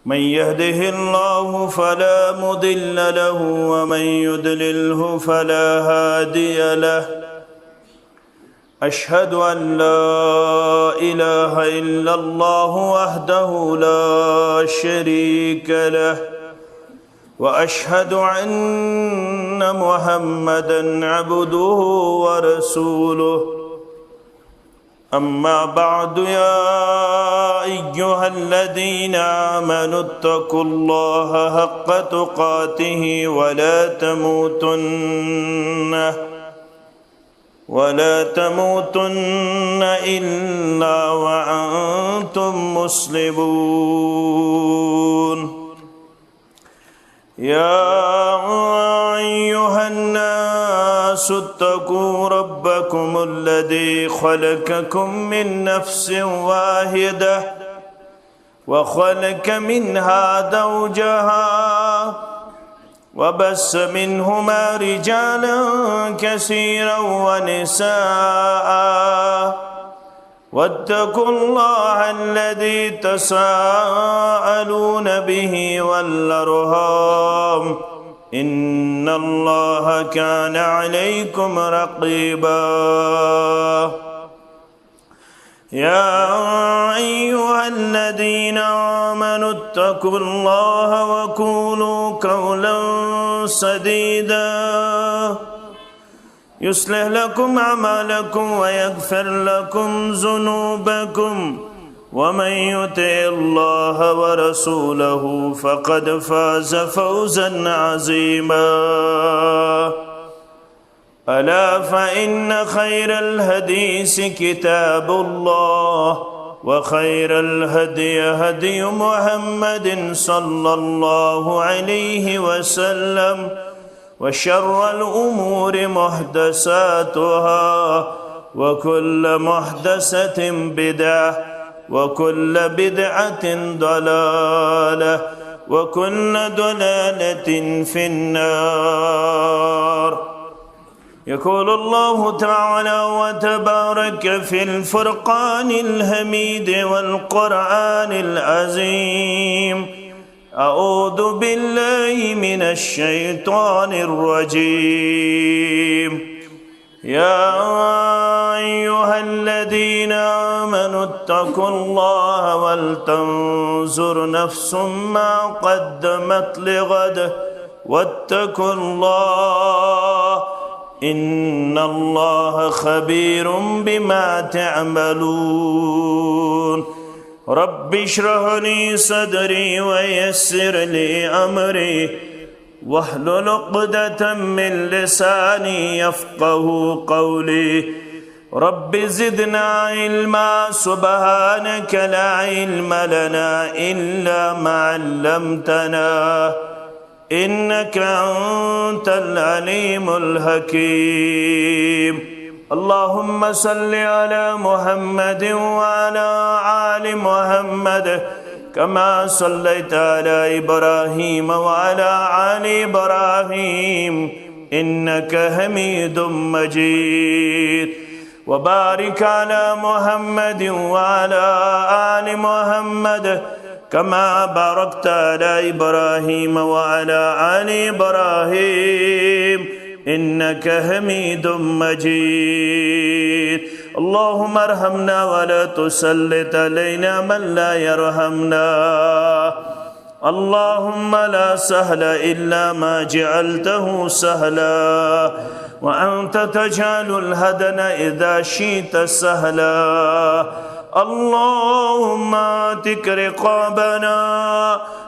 من يهده الله فلا مضل له ومن يضلله فلا هادي له. أشهد أن لا إله إلا الله وحده لا شريك له، وأشهد أن محمدًا عبده ورسوله. أما بعد، يا أيها الذين آمنوا اتقوا الله حق تقاته ولا تموتن إلا وأنتم مسلمون. يا أيها الناس اتقوا ربكم الذي خلقكم من نفس واحدة وخلق منها زوجها وبث منهما رجالا كثيرا ونساء، واتقوا الله الذي تساءلون به والأرحام، إن الله كان عليكم رقيبا. يا أيها الذين آمنوا اتقوا الله وقولوا قولا سديدا يصلح لكم أعمالكم ويغفر لكم ذنوبكم، ومن يطع الله ورسوله فقد فاز فوزا عظيما. ألا فإن خير الحديث كتاب الله، وخير الهدي هدي محمد صلى الله عليه وسلم، وشر الأمور محدثاتها، وكل محدثة بدعة، وكل بدعة ضلالة، وكل ضلالة في النار. يقول الله تعالى وتبارك في الفرقان الحميد والقرآن العظيم: أعوذ بالله من الشيطان الرجيم. يا أيها الذين آمنوا اتقوا الله ولتنظر نفس ما قدمت لغد واتقوا الله، إن الله خبير بما تعملون. رب اشرح لي صدري ويسر لي أمري واحلل عقدة من لساني يفقه قولي. رب زدنا علما، سبحانك لا علم لنا إلا ما علمتنا، إنك أنت العليم الحكيم. اللهم صل على محمد وعلى آل محمد كما صليت على إبراهيم وعلى آل إبراهيم إنك حميد مجيد. وبارك على محمد وعلى آل محمد كما باركت على إبراهيم وعلى آل إبراهيم إنك حميد مجيد. اللهم ارحمنا ولا تسلط علينا من لا يرحمنا. اللهم لا سهل إلا ما جعلته سهلا، وأنت تجعل الهدن إذا شئت سهلا. اللهم اعتق رقابنا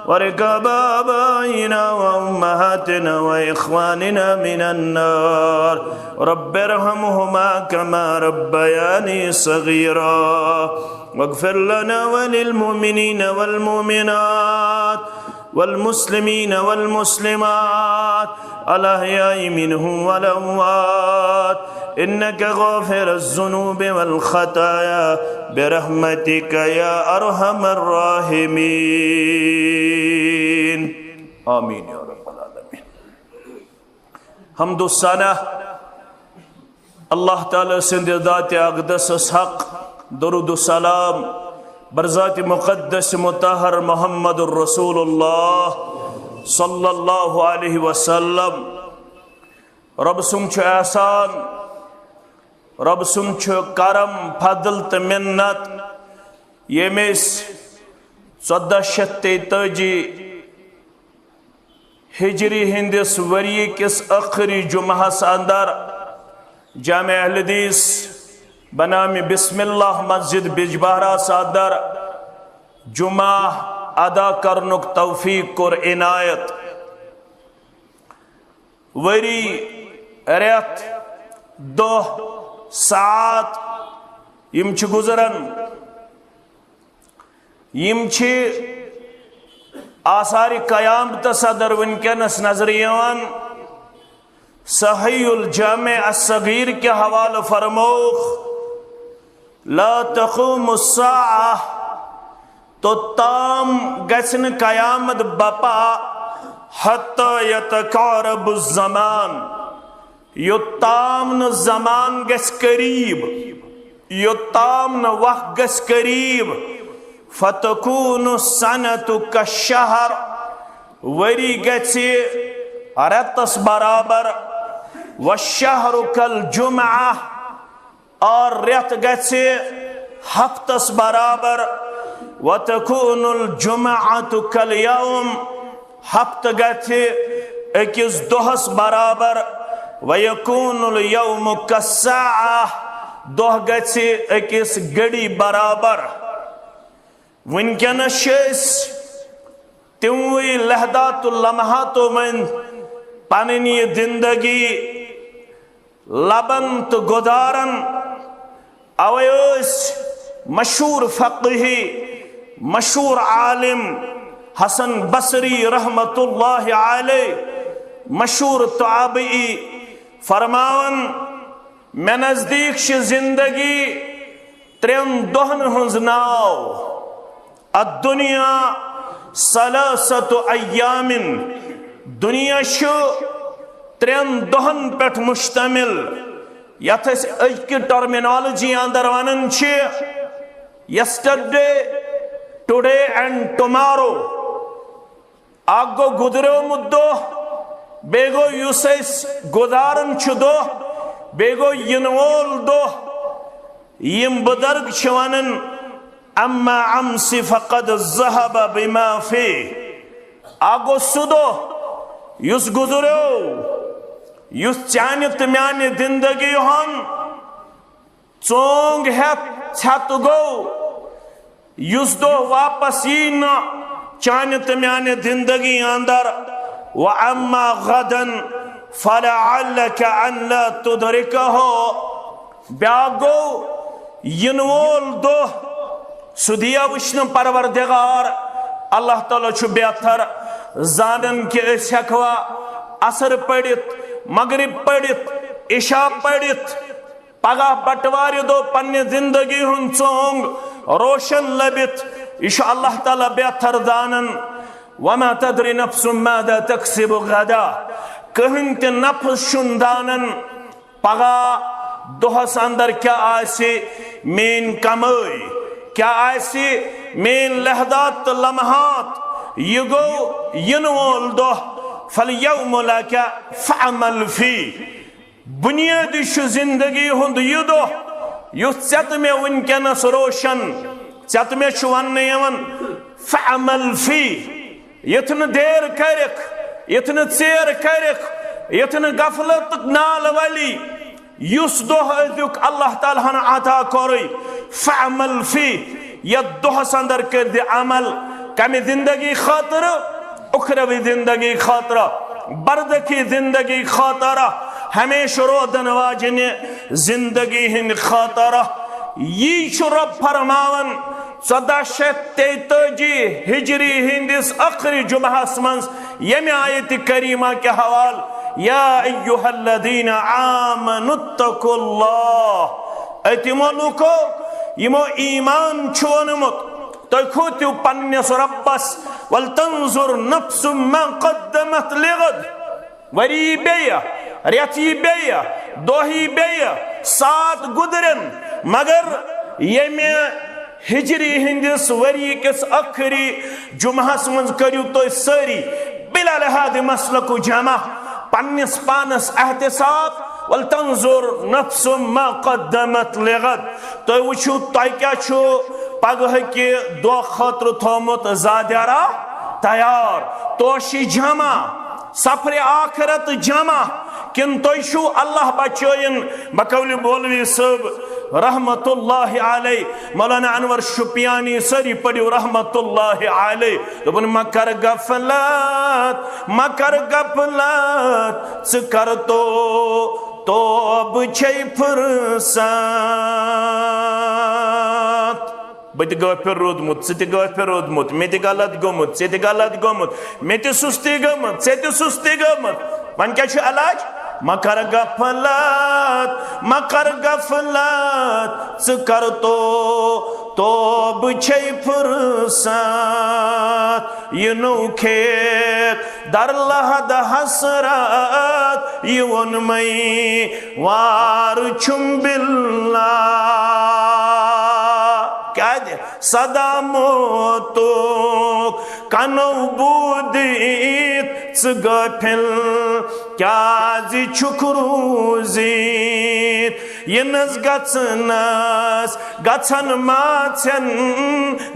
ورقاب آبائنا وأمهاتنا وإخواننا من النار. رب ارحمهما كما ربياني صغيرا، واغفر لنا وللمؤمنين والمؤمنات والمسلمين والمسلمات الأحياء منهم والأموات، إنك غافر الذنوب والخطايا برحمتك يا أرحم الراحمين. آمين يا رب العالمين. حمد السنة الله تعالى سند ذات أقدس حق، درود السلام बरज़ात मुक़द्दस मुतहर मुहम्मदुर रसूलुल्लाह सल्लल्लाहु अलैहि वसल्लम। रब सुंद छु एहसान, रब सुंद छु करम फजल त मिन्नत यमिस 1443 हिजरी हिंदिस वरी किस आखिरी जुमहस अंदर जामे अहले हदीस बनामी बिस्मिल्लाह मस्जिद बिजबहरा सदर जुमा अदा करनुक तौफीक कोर इनायत। वरी रेत दोह सात यम छ गुजरन, यम छ आसार कयामत सदर वनकनस नजर यवान। सहीहुल जामे अस्सगीर के हवाले फरमोख ला तक़ूमुस्साअह तो ताम गसन कयामत बपा हत्ता यतक़ारबुज़्ज़मान योत्ताम न ज़मान गस करीब, योत्ताम न वक्त गस करीब। फतकूनु सनतु कश्शहर वरी गछि रतस बराबर, वश्शहरु कल जुमअह और रेत गछि हफ्तस बराबर, वतकूनुल जुमअतु कल यौम हफ्त गछि अकिस दोहस बराबर, वयकूनुल यौम कस्साअह दोह गछि अकिस घड़ी बराबर। वनकनस तिमवी लहदातुल लम्हातो मन पननी जिंदगी लबन तो गुजारन। अवयस मशहूर फक़ही मशहूर आलिम हसन बसरी रहमतुल्लाहि अलैह मशहूर ताबई फरमावन मे नजदीक जिंदगी त्रेन दोहन हुंज नाव अद्दुनिया सलासतु अय्यामिन दुनिया शु त्रेन दोहन पेट मुश्तमिल। यथ अजक टर्मिनोलॉजी अंदर वनन छ यस्टरडे टुडे एंड टुमारो। आग गो गुजरोमुत दोह बेगो युस गुजारन छ दोह बेगो यिन वोल दोह। यम बुजुर्ग छ वनन अम्मा अमसी फक़द ज़हब बिमा फी आगो सुदो युस गुजरो युस चान तो म्यान जिंदगी हन चोंग हेत छत गो युस दो वापस यी न चान तो म्यान जिंदगी अंदर। व अम्मा गदन फलअल्लक अन ला तुदरिकहु ब्यागो यिन वोल दो सुदिया वुश्न परवरदिगार अल्लाह ताला छु बेहतर जानन के हेकवा असर पड़ित मगरिब पड़ित इशा पड़ित पगह बटवार दो पन्ने जिंदगी हुन चोंग रोशन लबित इश अल्लाह ताला बेहतर जानन। वमा तदरी नफ्सुम मादा तक्सिबु गदा कहिं ते नफ्स शुन दानन पगह दोहस अंदर क्या आसे मेन कमाई क्या आसी मेन लहदात लम्हात ये गो यिन वोल दोह फलयौम लका फअमल फी बुनियादी छु जिंदगी हुंद यह दोह युस चत में वनकनस रोशन चत में छु वन यवन फअमल फी यथन देर करक यथन चेर करक यथन गफलत नाल वली युस दोह अजुक अल्लाह ताला हन अता कोरई फअमल फी यद दोह अंदर कर दे अमल कमी जिंदगी खातिर उखरवी जिंदगी खातिर बरदकी जिंदगी खातिर हमेशा रोदन वाजिने जिंदगी हिंद खातिर। यी छु रब फरमावन 1443 हिजरी हिंदिस आखिरी जुमहस मंस यमे आयत करीमा के हवाल या अय्युहल्लज़ीना आमनुत्तकुल्लाह अतिमो लुको यमो ईमान छोनमुत तो खुतु पन्नस रब्बस वल तंजुर नफ्सुम मा क़द्दमत लिगद वरी बेया रेती बेया दोही बेया सात गुदरन मगर यमे हिजरी हिंदिस वरी किस आखिरी जुमहस मज करियो तो सारी बिला लिहाज मसलक जमा पन्निस पानस एहतिसाब वल तंजुर नफ्स मा कद्दमत लिगद तो वुचु तय क्या छु पगह के दो खतर थोमुत जादरा तैयार तोशी जमा सफर आखिरत जमा किन तोशु अल्लाह बचोइन बकौल मौलवी सब रहमतुल्लाह अलैहि मौलाना अनवर शुपियानी सरी पढ़ियो रहमतुल्लाह अलैहि दोपन मकर गफलत स कर तो बे फुर्सत बत गफिर रोदमुत सह गफिर रोदमुत मे गलत गोमुत सह गलत गोमुत मे सुस्ती गमत सह सुस्ती गमत वन क्या इलाज मकर गफलत स कर तो बे फुर्सत ये नो खेत दर लहद हसरत ये वन मई वार छुम्बिल्ला क्या दे सदा मोतो कनो बुदित स गफिल क्या जी छुकरूजित यनस गचन माचन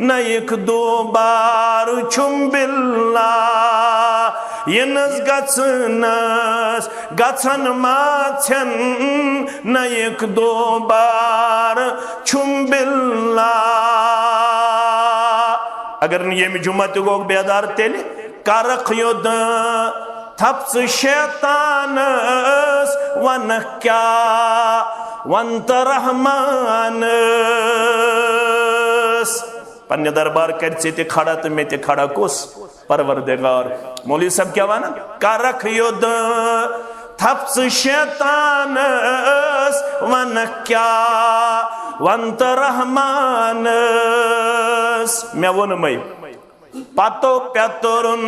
नयक दो बार छुम्बिल्ला यनस गचन माचन नयक दो बार छुम्बिल्ला अगर ये जुम्मत गो बेदार तेल करख युद्ध थप्स शैतानस वन क्या वंत रहमानस पन्ने दरबार कर खड़ा तो मैं खड़ा कुस परवरदिगार मौलवी सब क्या वाना करख युद्ध थप्स शैतानस वन क्या वंत रहमानस मैं वो मई पतो प्यतुरुन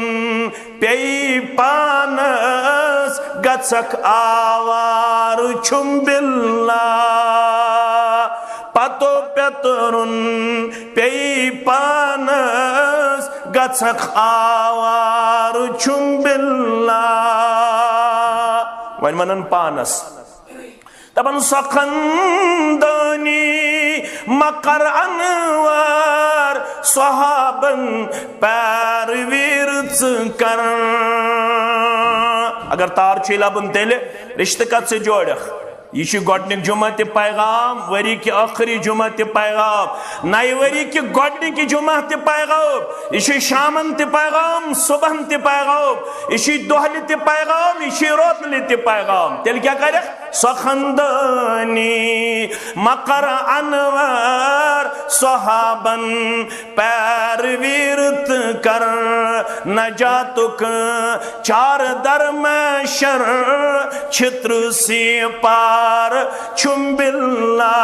पेई पानस गचक आवार छुम्बिल्ला पतो प्यतुरुन पेई पानस गचक आवार छुम्बिल्ला वन मनन पानस तबन सखंदनी मकर अनवर सहाबन पैर वीरच कर अगर तार छिलाबन तेले रिश्ते कत से जोड़ यह गोडनिक जुमा ते पैगाम वरी के आखिरी जुमा ते पैगाम नए वरी के गोडनिक जुमा ते पैगाम यह शामन ते पैगाम सुबहन ते पैगाम यह दोहल ते पैगाम यह रोतल ते पैगाम तेल क्या करे सखंदनी मकर अनवर सहाबन पैर वीरत कर नजातुक चार दरमशर छित्र से पार छुम्बिल्ला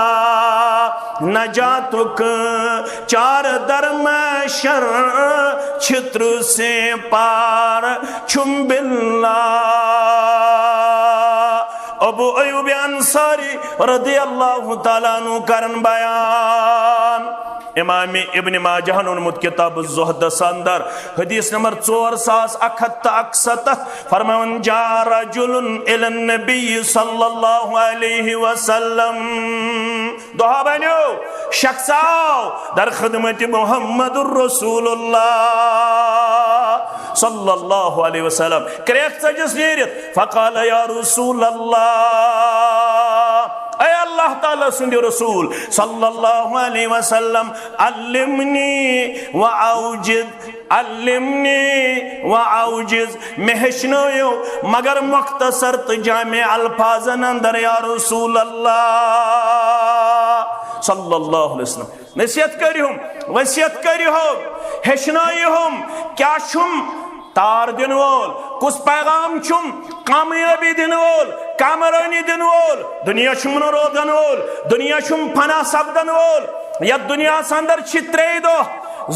नजातुक चार दरमशर छित्र से पार छुम्बिल्ला अबू अयूब अंसारी रदियल्लाहु ताला अन्हु करन बयान इमाम इब्न माजाह उन्मुत किताब ज़ुहद अंदर हदीस नंबर 4161 फरमान जा रजुलन इलन नबी सल्लल्लाहु अलैहि वसल्लम दुआ बनो शख्साओ दर खिदमत मुहम्मदुर रसूलुल्लाह सल्लल्लाहु अलैहि वसल्लम क्रेक सजस नेरित फकाल या रसूल अल्लाह ऐ अल्लाह ताला सुंदे रसूल सल्लल्लाहु अलैहि वसल्लम अल्लिमनी व औजिज में हेचनो मगर मुख्तसर तो जामे अल्फाजन अंदर या रसूल अल्लाह सल्लल्लाहु अलैहि वसल्लम नसीहत करिहुम वसीयत करिहुम हेचनो क्या छुम तार दिन वोल कुछ पैगाम छुम कामयाबी दिन वोल कामरानी दिन वोल दुनिया छुम रोदन वोल दुनिया छुम फना सपदन वोल या दुनिया अंदर छित्रे दो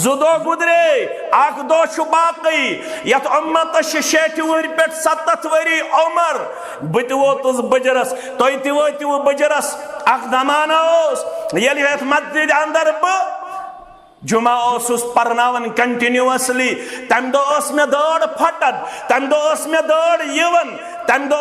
जुदो गुदरे आख दो बाकी यथ उम्मत 60 वरी पे 70 वरी उमर बत वोतुस बजरस तो वोतु बजरस अख जमाना यथ मस्जिद अंदर जुमा पर्नावन कंटिन्यूअसली तम दो मे दौड़ फटन तम दो मे दौड़ यवन तम दो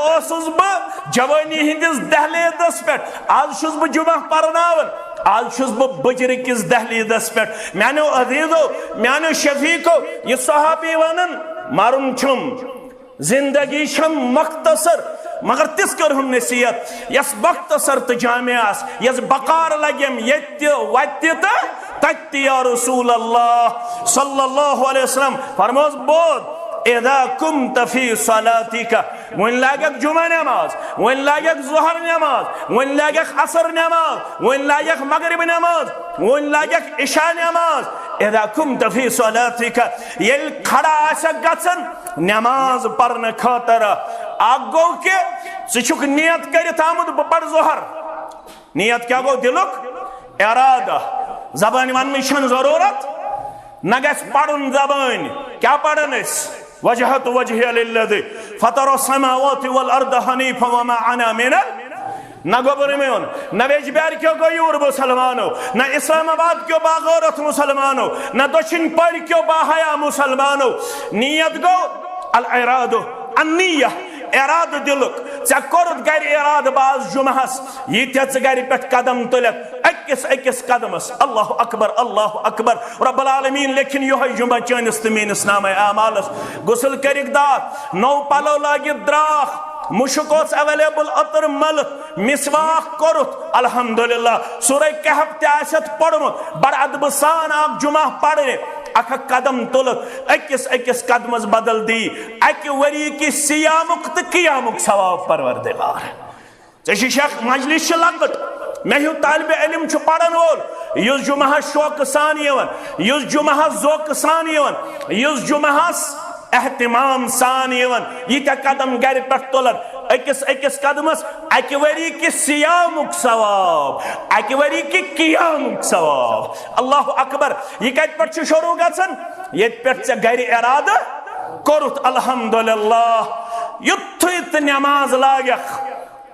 बह जवानी हिंदिस दहलीदस पे आज बह जुमा पर्नावन आज बह बजर किस दहलीदस पे मानो अजीजो मानो शफीको यह सहाबी वन मरुन छुम जिंदगी छम मख्तसर मगर तिस कर नसीहत यस मख्तसर तो जामे यस बकार लगम ये वत तत या रसूल अल्लाह सल्लल्लाहु अलैहि वसल्लम फरमोस बोध इदा कुमत फी सलातिका वन लागक जुमा नमाज वन लागक ज़ोहर नमाज वन लागक असर नमाज वन लागक मगरिब नमाज वन लागक इशा नमाज इदा कुमत फी सलातिका ये खड़ा आसक गसन नमाज पढ़ने खातर आगो के सुख नियत करित आमुद बड़ ज़ोहर नियत क्या गो दिलुक इरादा ज़बान वन जरूरत न गस पढ़न ज़बान क्या पढ़न वजहत वजह लिल्लज़ी फतर समावाति वल अर्द हनीफा वमा अना मिनल न गोबर में न वेजबार क्यों गयूर मुसलमानों न इस्लामाबाद क्यों बागौरत मुसलमानों न दक्षिण पड़ क्यों बाहया मुसलमानों नियत गो अल इरादो अन्निया इराद दिलुक चे कोरुत गर इराद बाज जुमहस यीत्या गर पे कदम तुलत अकिस कदमस अल्लाह अकबर रब्बुल आलमीन लेकिन यह जुमा चनिस तो मीनिस नाम आमालस गुसल करिक दात नौ पलो लागित द्राख मुशक अवेलेबल अतर मल मिसवाक कोरुत अल्हम्दुलिल्लाह सूरह कहफ तत पढ़मुत बड़ अदब सान आप जुमा पढ़े अख कदम तुल अकिस कदमस बदल दी अक वरी कि सियामुक तो कियामुक सवाब परवरदिगार चे शेख मजलिस लकट मे हूँ तालिब इल्म पढ़न वोल युस जुमा शौक सान युस जुमा जोक सान युस जुमा एहतिमाम सान यीत्या कदम गर पे तुलन अकिस कदमस अक वरी कि सियामुक सवाब अक वरी कि कियामुक सवाब अल्लाह अकबर यह कत पे शुरू गसन ये पे गर इराद कोरुत अल्हम्दुलिल्लाह युथ नमाज लागख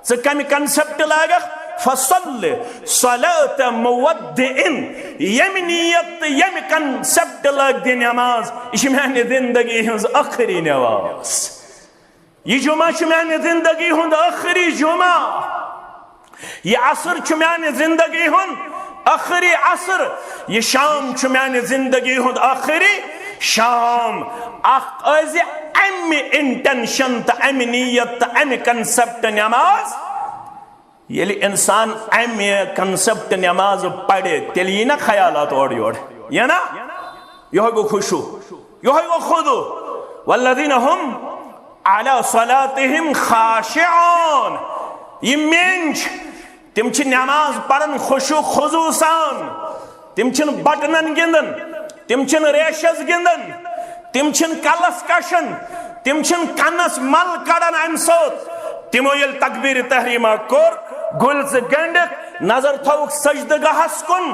चे कम कंसेप्ट लागख फसल सलात मुवद्दिइन यम नियत यम कंसेप्ट लग दि नमाज यह माने जिंदगी हज आखिरी नमाज यह जुमा माने जिंदगी हुंद आखिरी जुमा यह असर माने जिंदगी हुंद आखिरी असर यह शाम माने जिंदगी हुंद आखिरी शाम अम इंटेंशन तो अम नियत तो अम कंसेप्ट नमाज यदि इंसान अमे कंसेप्ट नमाज पढ़े तेल यी ना ख्यालात ओर योर यह ना यह गो खुशू यह गो खुदू वल्लज़ीना हुम अला सलातिहिम खाशिऊन ये मेंज तिम छ नमाज पढ़न खुशू खुजू सान तिम छ बटनन गिंदन तिम छ रेशस गिंदन तिम छ कलस कशन तिम छ कनस मल कड़न अम सोत तिमो ये तकबीर तहरीमा कोर गुल गंड नजर थोक सजदगाहस कुन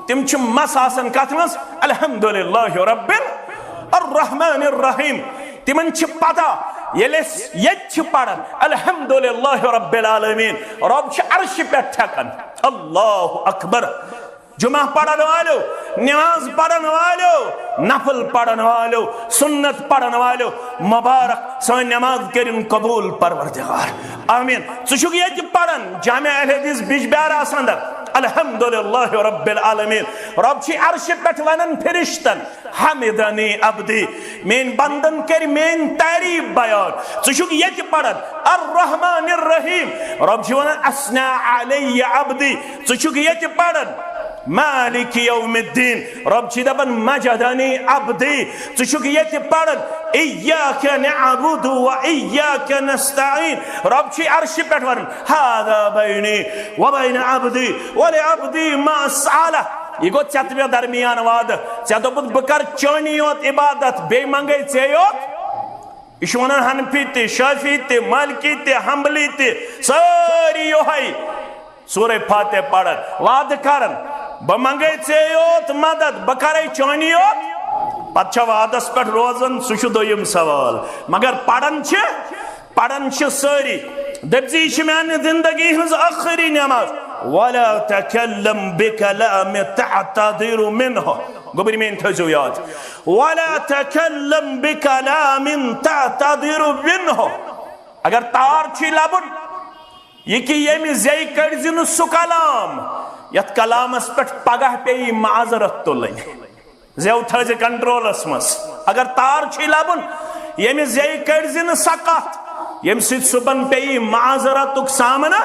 तिम छ मस आसन कथ मस अल्हम्दुलिल्लाह रब्बिल अर्रहमानिर रहीम तिमन छ पता ये पढ़न अल्हम्दुलिल्लाह रब्बिल आलमीन रब छ अर्श पे ठकन अल्लाह अकबर जुमा पढ़न वालो नमाज पढ़न वालो नफल पढ़न वालो सुन्नत पढ़न वालो मुबारक सन नमाज करिन कबूल परवरदिगार आमीन सुशुक ये पढ़न जामे अहले हदीस बिजबार आसंदर अल्हम्दुलिल्लाह रब्बिल आलमीन रब छी अर्श पे वनन फरिश्तन हमिदनी अब्दी मेन बंदन कर मेन तारीफ बयान सुशुक ये पढ़न अर्रहमानिर रहीम रब छी वनन अस्ना अलैया अब्दी सुशुक ये पढ़न मालिक यौमिद्दीन रब छी दपन मजदनी अब्दी सुशुक ये पढ़न इय्याका नअबुदु व इय्याका नस्तईन रब छी अर्श पे वनन हादा बैनी व बैन अब्दी व लिअब्दी मा सअला यह गो चतवे दरमियान वाद चे दोपुत बह कर चोनी योत इबादत बे मंगे चे योत यह वन हनफी ते शाफी ते मालिकी ते हम्बली ते सारी योहै सूरह फातिहा पढ़न वाद करन बह मंगे चे योत मदद बह करे चोनी योत पत्छा वादस पे रोजन सह दोयम सवाल मगर पढ़न सारी दपजी माने जिंदगी हज आखिरी नमाज वला तकल्लम बिकलाम तअतदिरु मिन्हु गोबरी में थो याद वला तकल्लम बिकलामिन तअतदिरु मिनहु अगर तार छी लबुन ये कि यमि जय कड़जिन सु कलाम यत कलामस पे पगह पे माजरत तुलन जेव थज कंट्रोलस मस अगर तार छी लबुन यमि जय कड़जिन सकत यम सित सुबन पे माजरतुक सामना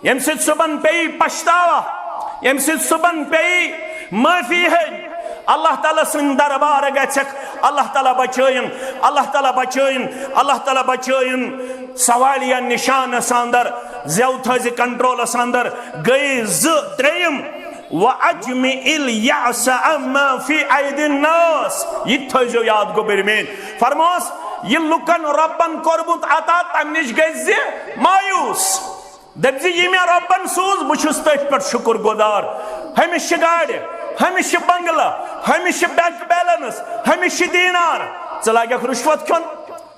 यम सित सुबन पे पछतावा यम सित सुबन पे माफी है अल्लाह ताला सिंह दरबार गछक अल्लाह ताला बचयन अल्लाह ताला बचयन अल्लाह ताला बचयन सवालिया निशान सांदर जेव थज कंट्रोल सांदर गई ज त्रेम व अजमी इल यास अम्मा फी ऐदिन नास ये थजो याद गोबर में फरमोस ये लुकन रब्बन कोरबुत अता तमनिश गज मायूस दबजी ये मे रब्बन सूज बुछुस तथ पर शुक्र गुजार हमिश गाड़ हमिश बंगला हमिश बैंक बैलेंस हमिश दीनार चलागक रुश्वत खन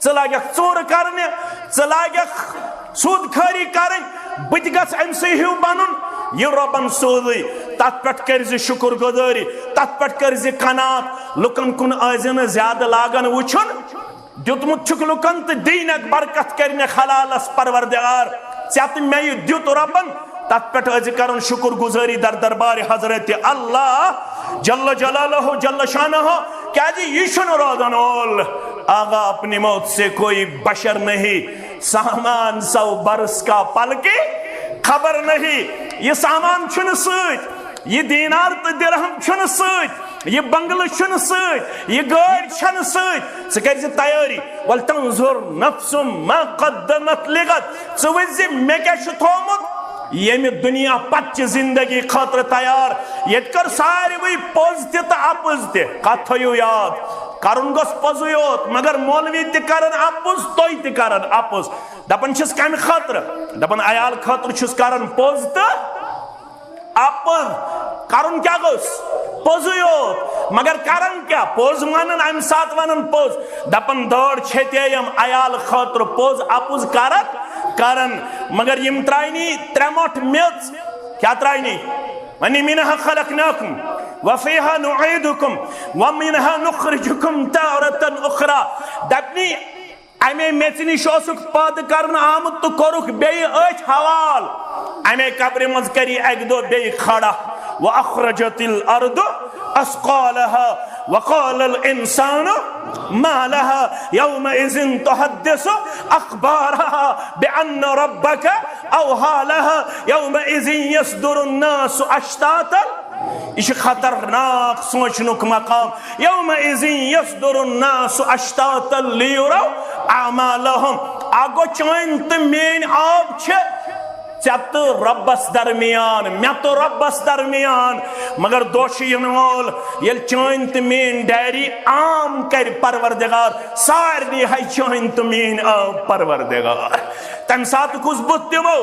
चलागक चोर करने चलागक सूद खरी करन बत गस अमसे हिव बनन ये रब्बन सोदी तत पट करज शुक्र गुजारी तत पट करज कनात लुकन कुन आजन ज्यादा लागन वुछन दुतमुत छुक लुकन त दीनक बरकत करने खलालस परवरदिगार चत मे दुत रब्बन तत पे कर शुक्र गुजारी दर दरबार हजरत अल्लाह जल्ल जलालहु जल्ल शानहु क्या जी यीशुन रोदन ओल आगा अपनी मौत से कोई बशर नहीं सामान 100 बरस का पल की खबर नहीं ये सामान छुन सत ये दीनार तो दिरहम छुन सत ये बंगल छुन सत ये गाड़ छन सत कर तैयारी वल तंजुर नफ्सुम मा कद्दमत लिगत वे मे क्या थोमुत यमि दुनिया पच्च जिंदगी खतर तैयार ये कर सारे पोज तपज तथ थो याद करन गस पजु योत मगर मौलवी तन अपुज तुय तन अपुज दपन कम खतर दपन अयाल खतर करन पोज तो अपुज करन क्या गस पोजु योत मगर करन क्या पोज वन अम सात वन पोज दपन दौड़ छेम अयाल खतर पोज अपुज करन मगर यम त्रायनी त्रेमोट मेच क्या त्रायनी वनी मिनहा खलकनाकुम वफीहा नुईदुकुम वमिनहा नुखरिजुकुम तारतन उखरा दपनी अमे मेचनी शोसुक पद करन आमत तो कोरुक बे अच हवाल अमे कब्र मज करी एक दो बे खड़ा व अखरजतिल अर्द अस्कालहा वक़ाल अल इंसानु मा लहा यौमइज़िन तुहद्दिसु अख़बारहा बिअन्न रब्बक औहा लहा यौमइज़िन यस्दुरुन नासु अश्तातन इश खतरनाक सोचनुक मकाम यौमइज़िन यस्दुरुन नासु अश्तातन लियुरौ अमालहुम आगो चैन त मेन आब छ चत रब्बस दरमियान मे तो रब्बस दरमियान मगर दोषी वोल ये चैन तो मेन डायरी आम कर परवरदिगार सारे है चैन तो मेन आम परवरदिगार तम सात कुछ बुत दिमो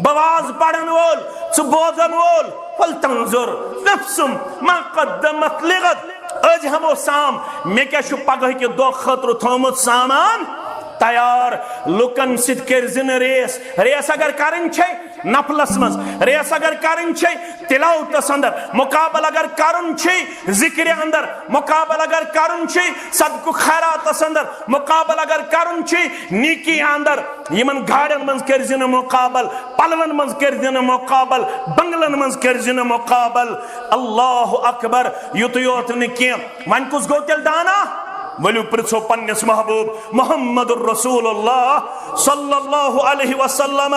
बवाज पढ़न वोल सु बोजन वोल फल तंजुर नफ्सुम मा कद्दमत लिगद आज हमो साम मे क्या पगह के दो खतर थोमुत सामान तैयार लुकन सित कर जिन रेस रेस अगर करन छे नफलस मज रेस अगर करन छे तिलावतस अंदर मुकाबल अगर करन छे जिक्र अंदर मुकाबल अगर करन छे सदक खैरातस अंदर मुकाबल अगर करन छे नीकी अंदर यमन गाड़न मज कर जिन मुकाबल पलवन मज कर जिन मुकाबल बंगलन मज कर जिन मुकाबल अल्लाह अकबर युत योत न के वन कुछ गो तेल दाना वलु प्रसो पन्नस महबूब मोहम्मद रसूलुल्लाह सल्लल्लाहु अलैहि वसल्लम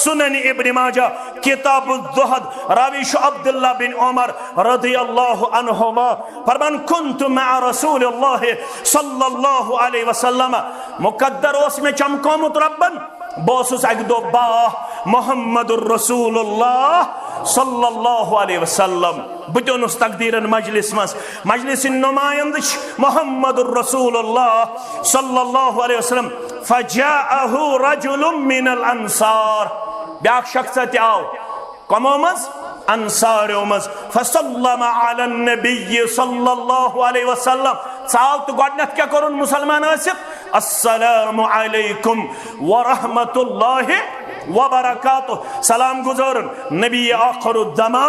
सुनन इब्न माजा किताब ज़ुहद रावी अब्दुल्लाह बिन उमर रदियल्लाहु अन्हुमा फरमान कुन्तु मअ रसूलिल्लाह सल्लल्लाहु अलैहि वसल्लम मुकद्दर ओस में चमकोमुत रब्बन बोसुस अग दो बा मोहम्मद रसूलुल्लाह सल्लल्लाहु अलैहि वसल्लम बुतोनुस तकदीरन मजलिस नुमाइंद मोहम्मद रसूलुल्लाह सल्लल्लाहु अलैहि वसल्लम फजाअहु रजुलुम मिनल अंसार ब्याक शख्स आओ कमो मज अंसारो मज फसल्लम अला नबी सल्लल्लाहु अलैहि वसल्लम साव तो गडनत क्या करुन मुसलमान आसिफ अस्सलामु अलैकुम व रहमतुल्लाहि व बरकातुहु सलाम गुजारन नबी आखिरुद्दमा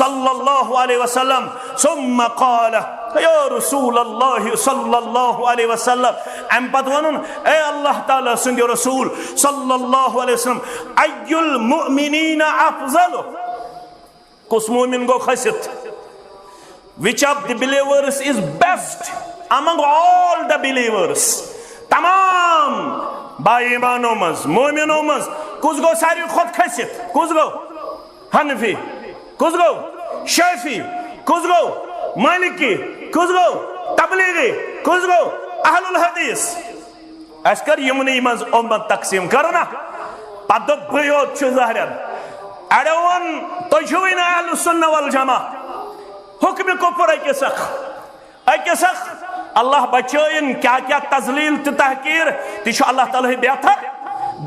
सल्लल्लाहु अलैहि वसल्लम सुम्मा क़ाल या रसूल अल्लाह सल्लल्लाहु अलैहि वसल्लम अम पत वनुन ए अल्लाह ताला सुंदो रसूल सल्लल्लाहु अलैहि वसल्लम अय्युल मुमिनीन अफज़ल कुस मोमिन गो खसित which of the believers is best among all the believers तमाम बाईमानों मज मोमिनों मज कुछ गो सारी खुद खसित कुछ गो हनफी कुछ गो शाफी कुछ गो मालिकी कुछ गो तबलीगी कुछ गो अहलुल हदीस अस्कर यमुनी मज उम्मत तकसीम करना पद बयोत छु ज़ाहिरन अडवन तो जुविन अहलुस सुन्नह वल जमा हुक्म कुफ्र अकसख अल्लाह बचाइन क्या क्या तजलील तो तहकीर ती अल्लाह ताला बेहतर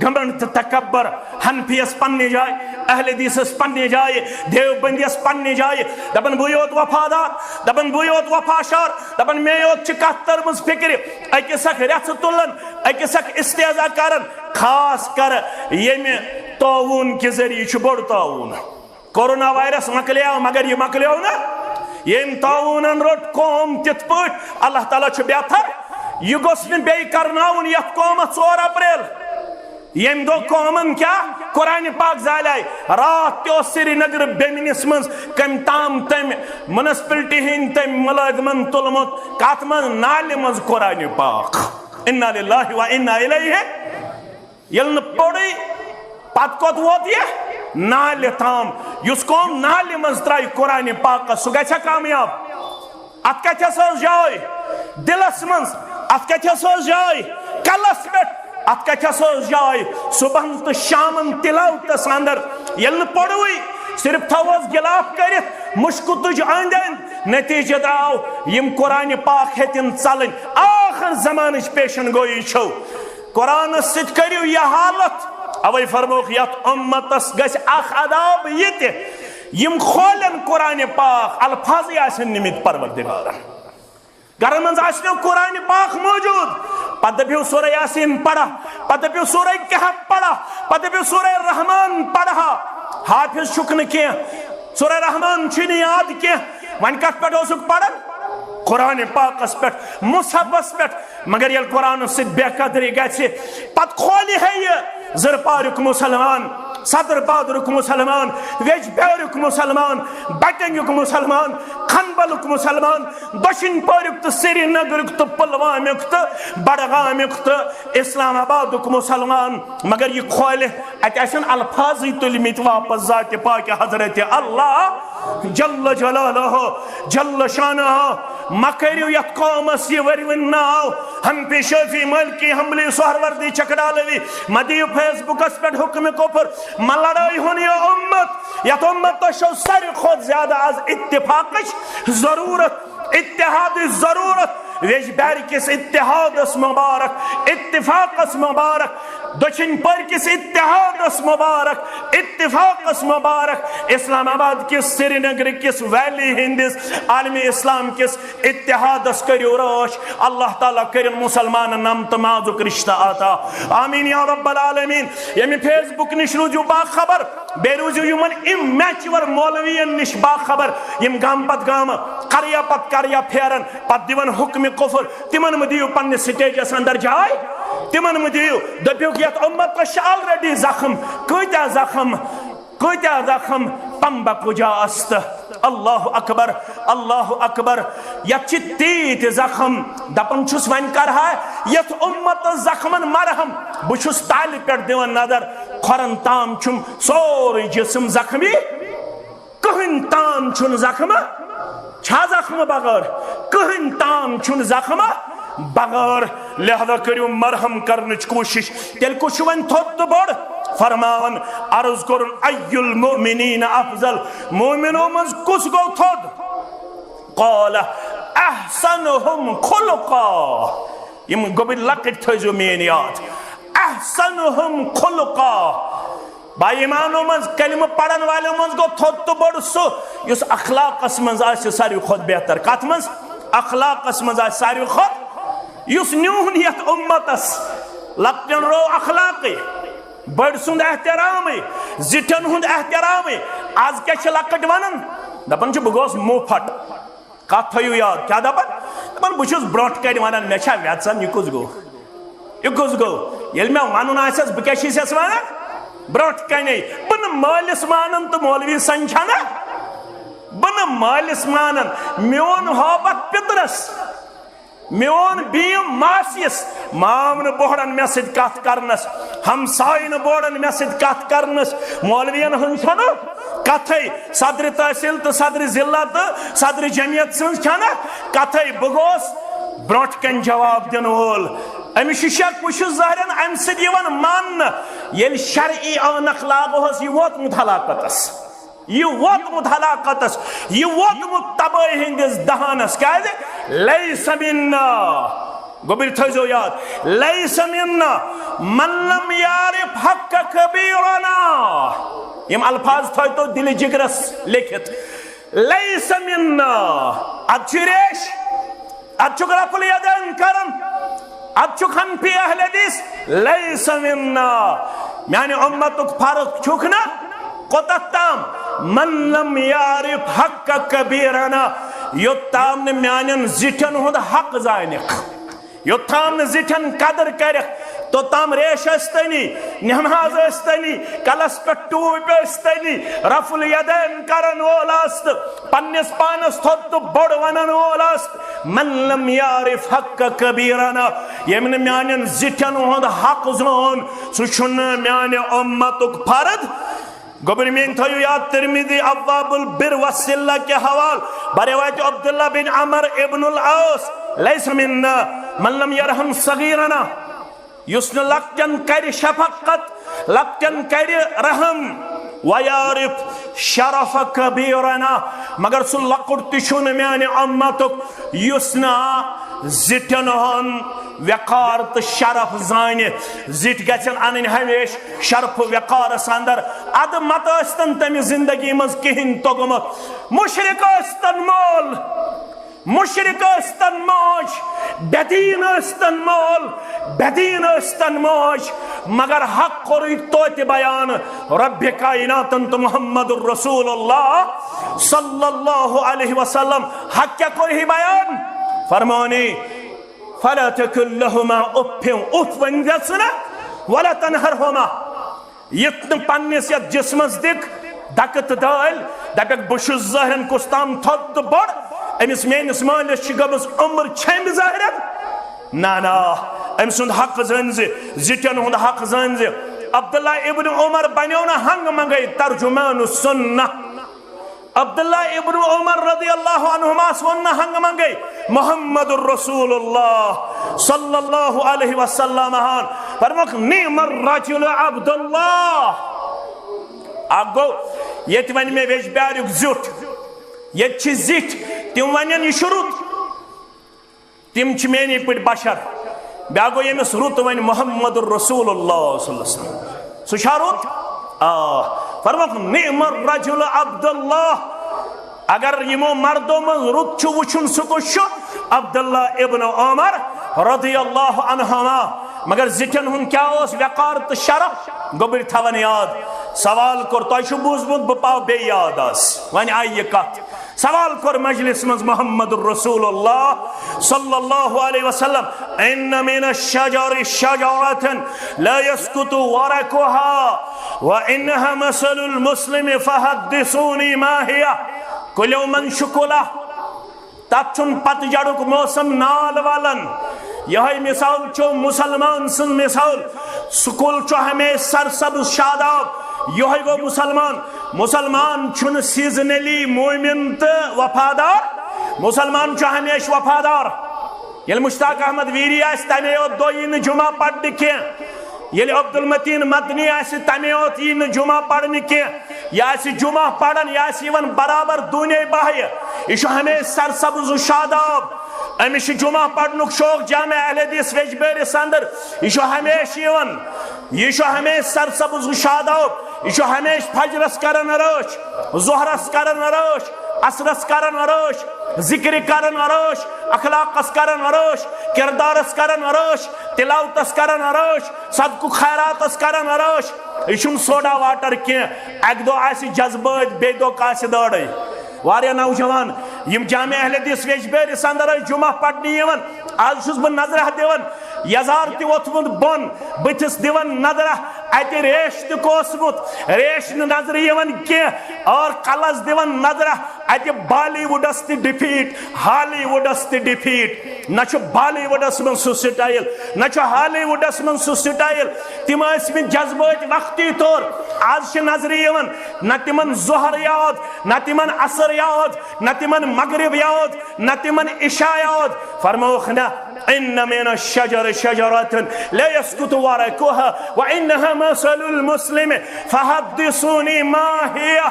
घमंड तकबर हनफियस पन्ने जाए अहले हदीसस पन्ने जाए देवबंदियस पन्ने जाए दबन बुयोत वफादार दबन बुयोत वफाशार दबन मेयोत चिकत तरमस फिक्र अकसख रथ तुलन अकसख इस्तेजा करन खास कर येमे ताऊन के जरिए बड़ ताऊन कोरोना वायरस मकलिया मगर ये मकलियो ना येम ताऊनन रोट कौम तित पट अल्लाह ताला छु बेहतर यह गोस न बे करनाउन यत कौम 4 अप्रैल येम दो कौमन क्या कुरान पाक जालाय रात तो श्रीनगर बेमिनिस मज कम ताम तम म्युनिसिपलिटी हिंद तम मुलाजमन तुलमत कत मन नाल मज कुरान पाक इन्ना लिल्लाहि व इन्ना इलैहि यल न पड़ी पत कोत वोत ये नाल ताम युस कौम नाल मज त्राय कुरान पाक सु गछ कामयाब अत कछ जाय दिलस मज अत कछ जाय कलस पेट अत कछ जाय सुबह तो शामन तिलावतस अंदर यल पड़ुई सिर्फ थवस गिलाफ कर मुश्क तुझ अंद नतीजे द्राव यम कुरान पाक हेतिन चलन आखिर जमान पेशन गोई छो कुरान सित करियो यह हालत अवै फरमोख यत उम्मतस गस अख अदाब यते यम खोलन कुरान पाक अल्फाज आसन निमित परवरदिगार घर मज आसनो कुरान पाक मौजूद पत दपियो सूरह यासीन पढ़ा पत दपियो सूरह कहफ पढ़ा पत दपियो सूरह रहमान पढ़ा हाफिज शुक्न के सूरह रहमान छिन याद के वन कत पे ओसुक पढ़न कुरान पाकस पे मुसहफस पे मगर यल कुरान से बेकदरी गछि पत खोली है ये जरपारुक मुसलमान सदर बहादुरुक मुसलमान वेज बेरुक मुसलमान बटंगुक मुसलमान खनबलुक मुसलमान दक्षिण पौरुक तो श्रीनगरुक तो पुलवामुक तो बडगामुक तो इस्लामाबादुक मुसलमान मगर ये खोले अतन अल्फाज तुलमित वापस जात पाक हजरत अल्लाह जल्ल जलालहु जल्ल शानहु मकरियो यत कौमस ये वरवन नाव हम पे शफी मलकी हमली सोहरवर्दी चकडालवी मदियो फेसबुकस पे हुक्म कुफ्र मलड़ाई होनी उम्मत यत उम्मत तो शो सारी खुद ज्यादा आज इत्तेफाक जरूरत इत्तेहाद जरूरत वेज बैर किस इत्तेहादस मुबारक इत्तिफाकस मुबारक दक्षिण पर किस इत्तेहादस मुबारक इत्तिफाकस मुबारक इस्लामाबाद किस श्रीनगर किस वैली हिंदिस आलमी इस्लाम किस इत्तेहादस करियो रोश अल्लाह ताला करिन मुसलमान नम तमाजुक रिश्ता आता आमीन या रब्बल आलमीन यमी फेसबुक निश रुजु बा खबर बेरुजु युमन इमैच्योर मौलवियन निश बा खबर यम गाम पत गाम करया पत करया फेरन पत दिवन हुक्म कुफ्र तिमन मदियो पन्ने स्टेजस अंदर जाय तिमन मदियो दपियो यत उम्मत का ऑलरेडी जख्म कत्या जख्म पम्बा कुजा अस्त अल्लाह अकबर यत तीत जख्म दपन छुस वन कर यत उम्मत जख्मन मरहम बुछुस ताल पे दिवन नजर खरन ताम छुम सोर जिस्म जख्मी कहन ताम छुन जख्म छा जख्म बगर कहन ताम छुन जख्म बगर लिहाजा करियो मरहम करने कोशिश तेल कुछ वन थोत बड़ फरमावन अर्ज कर अय्युल मुमिनीन अफजल मोमिनो मज कुछ गो थोद क़ाल अहसनुहुम खुलुका यम गोबि लकट थजो मेन याद अहसनुहुम खुलुका बाईमानो मज कलिम पढ़न वाले मज गो थोत बड़ सो युस अखलाकस मज आसि सारी खुद बेहतर कत मज अखलाकस मज आसि सारी खुद युस न्यून यत उम्मतस लक्टन रो अखलाक़ी बड़ सुंद एहतराम जिठन हुंद एहतराम आज क्या लकट वनन दपन बह गोस मुफट कत थयु याद क्या दपन दपन बह ब्रोट कन वन मे वेचन यह कुछ गो ये मे वन आस बह क्या वन ब्रोट कन बह मालिस मानन तो मौलवी संख्या ना बह मालिस मानन मोन होबत पितरस मोन बीम मासियस माम न बोड़न मे सत कत करनस हमसाय न बोड़न मे सत कत करनस मौलवियन हन कथ सदर तहसील तो सदर जिला तो सदर जमियत सज कथ बह गोस ब्रोट कन जवाब दिन वोल अमिस शक बह ज़ाहिरन अम सत मान ये शरई आनक लागोहस यह वोतमुत हलाकतस यह वोतमुत तबाही हिंदिस दहानस क्या लैस मिन्ना गोबिर थो याद लैस मिन्ना मन लम यारिफ हक़ कबीरना यम अल्फाज थो तो दिल जिगरस लिखित लैस मिन्ना रेश अचुक रफुल यदैन करन अचुक हनफी अहले हदीस लैस मिन्ना यानी उम्मतुक फर्क छुक ना कोतत ताम मन लम यारिफ हक़ कबीरना योत्ताम न म्यानन जिठन हुंद हक जानिक योत्ताम न जिठन कदर करक तो ताम रेश अस्तनी नमाज अस्तनी कलस पे टूब अस्तनी रफुल यदैन करन वोल अस्त पन्निस पानस थोत तो बड़ वनन वोल अस्त मन लम यारिफ हक़ कबीरना यमन म्यानन जिठन हुंद हक जोन सु छुन म्याने उम्मतुक फर्द गोबिर मीन थो याद तिरमिज़ी अब्वाबुल बिर वसिल्ला के हवाल बरिवायत अब्दुल्लाह बिन अमर इब्नुल आस लैस मिन्ना मन लम यरहम सगीरना युस्न लक्तन कर शफक़त लक्तन कर रहम वयारिफ शरफ कबीरना मगर सु लकुट तिशुन म्याने उम्मतुक युस्ना जिटन हन वकार तो शरफ जान जिट गन अन हमेश शरफ वकार अंदर अद मत तम जिंदगी मज कहें तोगुमत मुशरिक मोल मुशरिक मौज बेदीन मोल बेदीन मौज मगर हक कोर तो बयान रब कायनातन तो मुहम्मदुर रसूलुल्लाह सल्लल्लाहु अलैहि वसल्लम हक क्या कोर बयान फरमाने फला तकुल लहुमा उफ़्फ़िन उफ़ वंजसना वला तनहरहुमा यत्न पन्निस यत जिस्मस दिक दकत दाल दपक बुशु ज़ाहिरन कुस्ताम थोत बड़ अमिस मेनिस मालिस गमस उम्र छम ज़ाहिरन ना ना अमिस सुंद हक जानजे जिटन हुंद हक जानजे अब्दुल्लाह इब्न उमर बन्यो ना हंग मंगई तर्जुमान सुन्नह अब्दुल्लाह इब्न उमर रदियल्लाहु अन्हुमा वन्ना हंग मंगई मुहम्मदुर रसूलुल्लाह सल्लल्लाहु अलैहि वसल्लम हान फरमाक निमर रजुल अब्दुल्लाह आगो ये वन में वेज ब्यारुक जुट ये जिट तिम वन यह रुत तिम मेनी पे बशर ब्या गो यमिस रुत वन मुहम्मदुर रसूलुल्लाह सह रुत फरमाक निमर रजुल अब्दुल्लाह अगर यमो मर्दों मज रुत वुचुन सह अब्दुल्लाह इब्न उमर रदियल्लाहु अन्हुमा मगर जिटन हुन क्या वकार तो शरफ गोबिर थवन याद सवाल कोर तुह बूजमुत बह पाव बे याद वन आई यह कत सवाल कोर मजलिस मज मुहम्मदुर रसूलुल्लाह सल्लल्लाहु अलैहि वसल्लम इन्न मिनश शजरि शजरतन ला यस्कुतु वरकुहा व इन्नहा मसलुल मुस्लिम फहद्दिसूनी मा हिया कुल यौमन शुकुला तथुन पतझड़ुक मौसम नाल वालन यह मिसाल चो मुसलमान सुन मिसाल स्कूल चो हमें सरसब्ज शादाब यह गो मुसलमान मुसलमान छुन सीजनली मोमिन तो वफादार मुसलमान चो हमेश वफादार ये मुश्ताक अहमद वीरी तमे दो जुमा पढ़ कह ये अब्दुल मतीन मदनी तमे जुमा पढ़ कह यह जुमा पढ़न यह बराबर दुनिया बाह्य यह हमेश सरसब्ज शादाब अमिश जुमा पढ़नुक शौक जामे अहले हदीस वेजबेरिस अंदर यह हमेश हमेश सरसब्ज शादाब यह हमेश फजरस करन रोश जोहरस करन रोश असरस करन रोश जिक्र करन रोश अखलाकस करन रोश किरदारस करन रोश तिलावतस करन रोश सदकु खैरातस करन रोश यह सोडा वाटर कह अक दो जज्बत बे दो दौड़ वारिया नौजवान यम जामे अहले हदीस वेजबेरिस अंदर जुमा पढ़ने यवन आज छुस बह नजर दिवन यजार ति वोथमुत बन बथिस दिवन नजर अत रेश तोसमुत रेश नजर यवन के और कलस दिवन नजर अत बॉलीवुडस ति डिफीट हॉलीवुडस ति डिफीट न बॉलीवुडस मन सु स्टाइल न हॉलीवुडस मन सु स्टाइल तिम जज्बात वक्ती तौर आज नजर यवन न तिमन जोहर याद न तिमन असर याद न तिमन मगरिब याद न तिमन इशा याद फरमाओ ना इन्न मिन शजर शजरतन ला यस्कुतु वरकुहा व इन्नहा मसलुल मुस्लिम फहद्दिसूनी मा हिया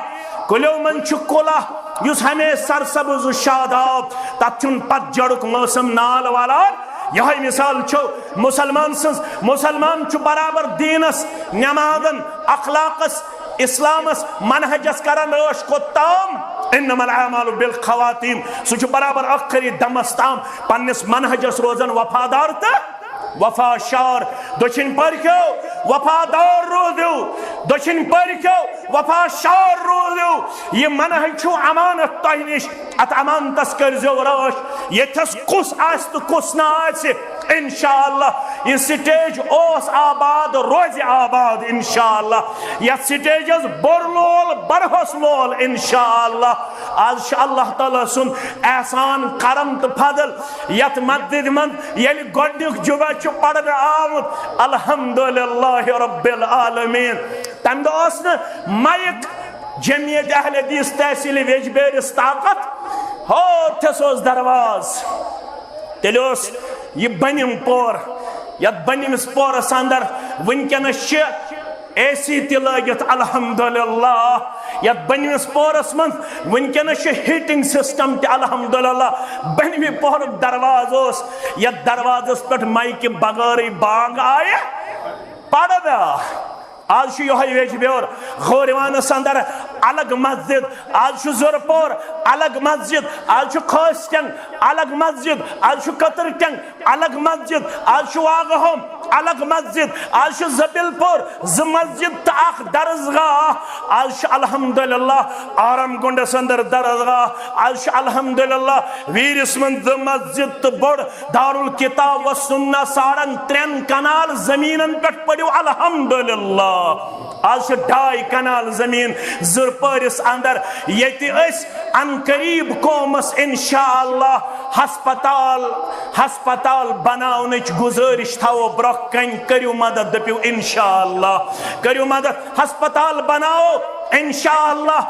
कुलो मन चुकुला युस हमें सरसब्ज शादाब तथुन पतझड़ुक मौसम नाल वाला यह मिसाल छो मुसलमान छु बराबर दीनस नमाजन अखलाकस इस्लामस मनहजस करन रोश को ताम इन्नमल अमालु बिल खवातीम सु बराबर आखिरी दमस ताम पन्निस मनहजस रोजन वफादार त वफाशार दोछिन पर क्यों वफादार रोजो दोछिन पर क्यों वफाशार रोजो ये मनहज छु अमानत तह निश अत अमानतस करजो रोश यथस कुस आस तो कुस ना आसे इंशाअल्लाह ये स्टेज ओस आबाद रोज आबाद इंशाअल्लाह या स्टेजस बरलोल बरहस लोल इंशाअल्लाह आज अल्लाह ताला सुन एहसान करम तो फजल यत मस्जिद मन यलि गोडुक जुमा छु पढ़न आमुत अल्हम्दुलिल्लाह रब्बिल आलमीन तम दोस न माइक जमियत अहले हदीस तहसील वेजबेरिस ताकत हो थसोस दरवाज तेलोस ये बनिम पोर यत बनिमस पोरस अंदर वनकनस एसी ति लगित अल्हम्दुलिल्लाह यत बनिमस पोरस मन वनकनस हीटिंग सिस्टम ति अल्हम्दुलिल्लाह बनिमि पोर दरवाज ओस यत दरवाजस पे माइक बगैर बाग आए पड़ा आज यह वेजबेर गोरवानस अंदर अलग मस्जिद आज जोरपोर अलग मस्जिद आज खासटंग अलग मस्जिद आज कतर टंग अलग मस्जिद आज वागहोम अलग मस्जिद आज जबिलपुर ज मस्जिद तक दरसगाह आज अल्हम्दुलिल्लाह आराम गुंडस अंदर दरसगाह आज अल्हम्दुलिल्लाह वीरिस मन मस्जिद तो बड़ दारुल किताब व सुन्ना साड़न 3 कनाल जमीनन पे पड़ो अल्हम्दुलिल्लाह आज 2.5 कनाल जमीन जुरपरिस अंदर ये अनकरीब कोमस इंशाअल्लाह हस्पताल बनावनच गुजारिश थो ब्रो कन करियो मदद दपियो इंशाअल्लाह करियो मदद हस्पताल बनाओ इंशाअल्लाह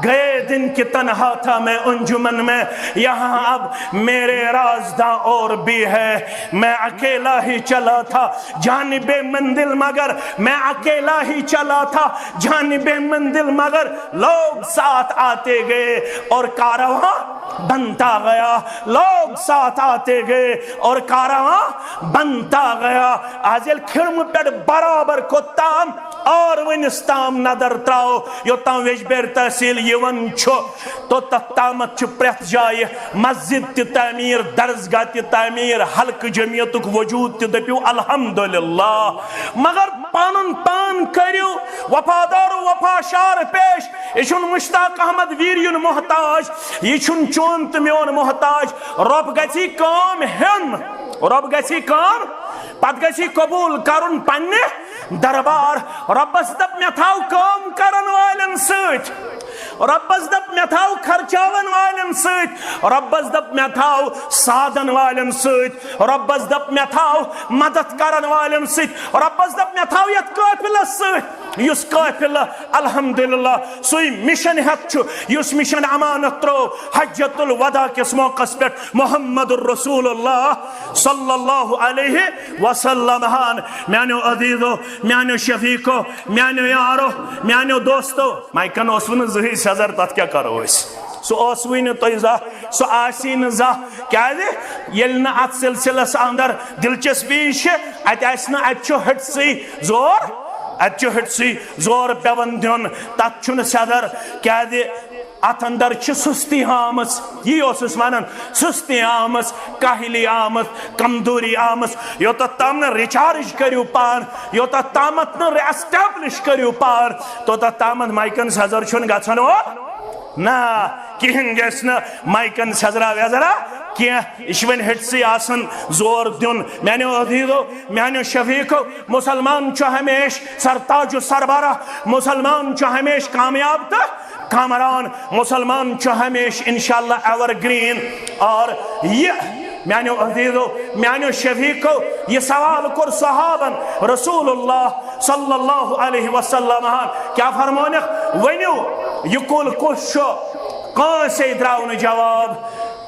गए दिन की तन्हा था मैं अंजुमन में यहाँ अब मेरे राज़दा और भी है मैं अकेला ही चला था जानिबे मंदिर मगर मैं अकेला ही चला था जानिबे मंदिर मगर लोग साथ आते गए और कारवां बनता गया लोग साथ आते गए और कारवां बनता गया आजिल खिड़म पे बराबर को ताम और वनिस्ताम नदर त्राओ योताम वेजबेर तहसील यवन छो तो तत्तामत छु प्रथ जाय मस्जिद ति तामीर दरसगाह ति तामीर हल्क जमियतुक वजूद ति दपियो अल्हम्दुलिल्लाह मगर पानुन पान करियो वफादार वफाशार पेश इशुन मुश्ताक अहमद वीरियुन मोहताज इशुन चोन त मेन मोहताज रब गछि काम हेन रब गछि काम पत गछि कबूल करुन पन्ने दरबार रब्बस दप मे थाव काम करन वालन सत रब्बस दप मे थाव खर्चावन वालन सत रब्बस दप मे थाव साधन वालन सत रब्बस दप मे थाव मदद करन वालन सत रब्बस दप मे थाव यत काफिलस सत युस काफिला अल्हम्दुलिल्लाह सुई मिशन हक युस मिशन अमानत त्रो हज्जतुल वदा किस मौकस पे मुहम्मदुर रसूलुल्लाह सल्लल्लाहु अलैहि वसल्लम हान म्यानो अजीजो म्यानो शफीको म्यानो यारो म्यानो दोस्तो माइकन ओसवन जही सजर तत क्या करो सो ओसवी न तो जा सो आसी न जा क्या येल न अत सिलसिलस अंदर दिलचस्पी अत न अत हटसी जोर अत हटसी जोर पेवन दिन तत सदर क्या अत अंदर सुस्ती आमस यह वन सुस्ती आमस काहिली आमस कमजोरी आमस योत तम न रिचार्ज करू पान योत तामत न एस्टैब्लिश करू पार तोत तामत माइकन सजर गन ना कहें गस माइकन सजरा वेजरा कह वन हिटसी आसन जोर दिन मानो अजीजो मानो शफीको मुसलमान हमेश सरताज सरबरा मुसलमान हमेश कामयाब तो कामरान मुसलमान हमेश इंशाअल्लाह एवरग्रीन। और ये मानो अजीजो मानो शफीको ये सवाल कर सहाबन रसूलुल्लाह सल्लल्लाहु अलैहि वसल्लम क्या फरमान वनो यह कुल कुछ कसे द्राव न जवाब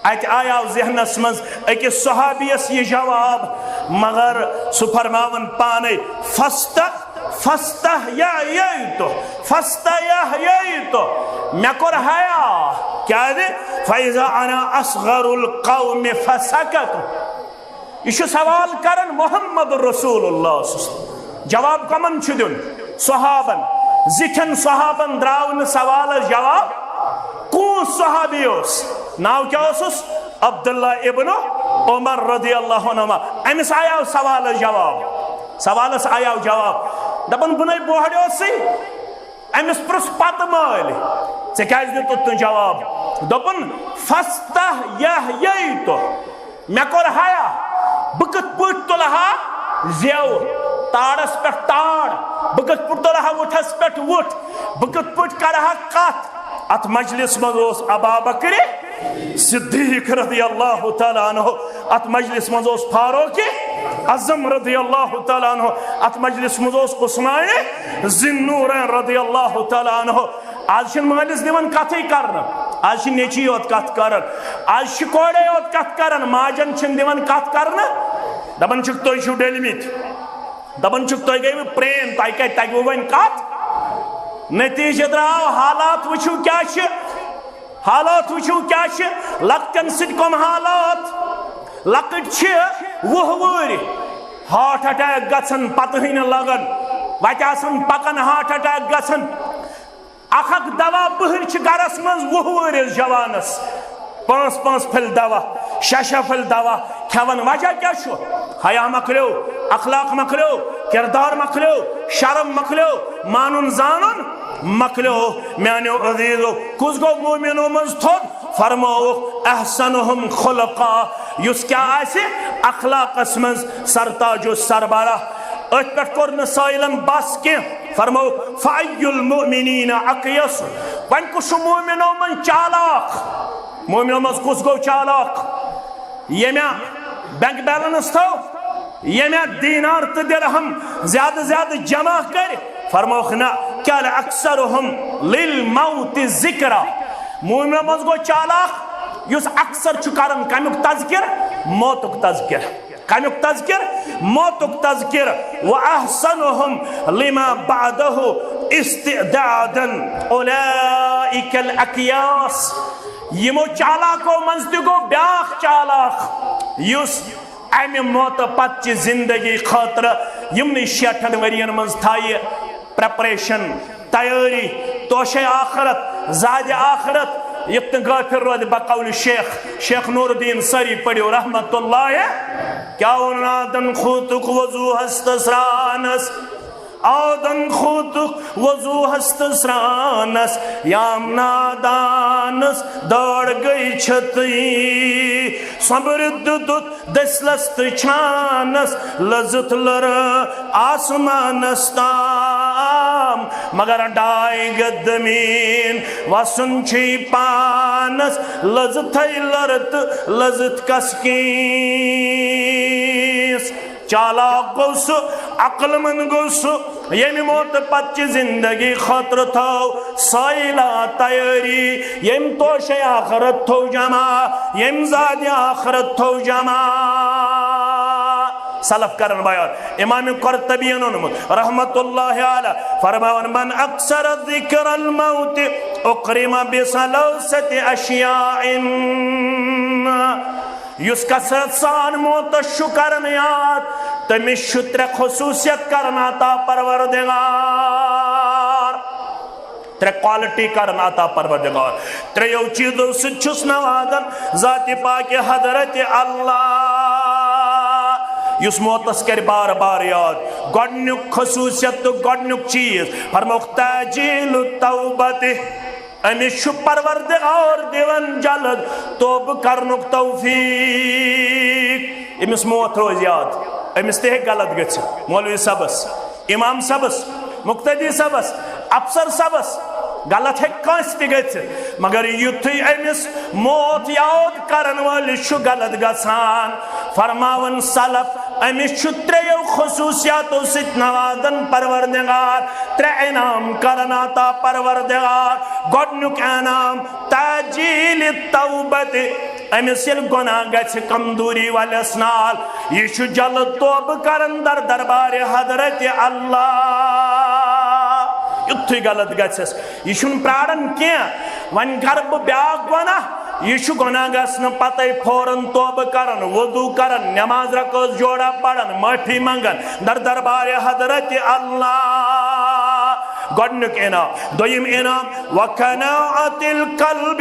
अत आया जहनस मज अकिस सहाबियस यह जवाब मगर सह फरमावन पाने तो मे कोर हया क्या फैजा अना असगरुल कौम फसकत यह सवाल करन मोहम्मद रसूलुल्लाह जवाब कमन दिन सहाबन जिखन सहाबन द्राव न सवाल जवाब कूस सहाबी नाव क्या अब्दुल्ला इब्न उमर रदियल्लाहु अन्हुमा अमिस आया सवाल आया जवाब दपन बुन बोहड़ो अमिस प्रुस पत माल ऐ क्या दित जवाब दोपन फस्तह तो मे कोर हया बह कत पट तुलहा जेव ताड़स पे ताड़ बह कत पट तुलहा उठस पे उठ बह कत पट करहा कथ अत मजलिस मज अबा बकर सिद्दीक रदियल्लाहु तआला अन्हु अत मजलिस मज फारूक अज़म रदियल्लाहु तआला अन्हु अत मजलिस मज उस्मान ज़िन्नूरैन रदियल्लाहु तआला अन्हु। आज मालिस दिवन कथ कर आज नेची योत कथ कर आज कोड़े योत कथ कर माजन दिवन कथ कर दपन तुम डलमित दपन तुम गई प्रेम तह तगव वन कथ नतीजे द्राव हालात वुचु क्या लकन सम हालात लकट 20 वुर हार्ट अटैक गसन पत लगन वत पकन हार्ट अटैक गसन अख दवा बहर गरस मज 20 वरिस जवानस 5 फल दवा 6 फल दवा खेवन वजह क्या हया मकलो अखलाक मकलो किरदार मकलो शर्म मकलो मानुन जानन मकलो मानो अजीजो कुछ गो मोमिनो मज थोद फरमो अहसनुहुम खुलका युस क्या आसे अखलाकस मज सरताजो सरबरा अत पे कोर न साइलन बस के फरमो फायुल मुमिनीना अकयस वन कुछ मोमिनो मन चालाक मोमिनो मज कुछ गो चालाक ये मैं बैंक बैलेंस थो ये मैं दीनार तो दिरहम ज्यादा जमा कर फरमोखना क्या अक्सर हम लिल मौत जिक्रा मोमिनो मज गो चालाक युस अक्सर करन कमुक तज़किर मौतुक तज़किर कमुक तज़किर मौतुक तज़किर व अहसनुहुम लिमा बादहु इस्तिदादन उलाइकल अकियास यमो चालाको मज गो ब्याख चालाक युस अमे मौत पत जिंदगी खतर यमन 60 वरियन मज थाय प्रेपरेशन तैयारी तोशे आखरत जाद आखरत युक्त गाफिर रोद बकौल शेख नूरुद्दीन सरी पढ़ो रहमतुल्लाह क्या आदन खूतुक वजू हस्तसरानस आदन खूतुक वजू हस्तसरानस याम नादानस दौड़ गई छती समृद्ध दुत दसलस्त छानस लजत लर आसमानस ताम मगर डाई गदमीन वसुन छी पानस लजत लरत लजत कसकीस चालाक गोस अक्लमंद गोस यम मौत पत जिंदगी खतर थो साइला तैयारी यम तोशे आखरत थो जमा यम ज़ाद आखरत थो जमा सलफ करन बयान इमाम कुर्तुबीन रहमतुल्लाह अलैह फरमान मन अक्सर ज़िक्रल मौत उकरिमा बिसलौसत अशियाइन युस कसरत सान मौत शुकरन याद तमिस शुत्र खुसूसियत करना ता परवरदिगार त्रे क्वालिटी करना ता परवरदिगार त्रेयो चीजों से छुस नवाजन जाति पाक हजरत अल्लाह युस मौतस कर बार बार याद गडनुक खुसूसियत तो गडनुक चीज फरमुख ताजील तौबत अमिस परवरदिगार दिवन जल्द तोब करनुक तौफीक। अमिस मौत रोज याद, अमिस ते गलत गछ, मौलवी सबस, इमाम सबस, मुक्तदी सबस, अफसर सबस गलत है कंस ते गछ, मगर युथी अमिस मौत याद करन वालिस गलत गसान। फरमावन सलफ अमिस त्रेयो खसूसियातों सित नवादन परवरदिगार, त्रे इनाम करनाता परवरदिगार। गोडनुक इनाम ताजील तौबत, अमिस गुनाह गछ कमजोरी वालस नाल यह जल्द तौब करन दर दरबार हजरत अल्लाह। युथी गलत गछस यह प्राणन क्या वन कर ब्या गुना यह गुनाह गसन पते फौरन तौब करन, वुदू करन, नमाज रकअत जोड़ा पढ़न, माफी मंगन दर दरबार हजरत अल्लाह। गोडनुक इनाम। दोयिम इनाम वकनाअतिल कल्ब,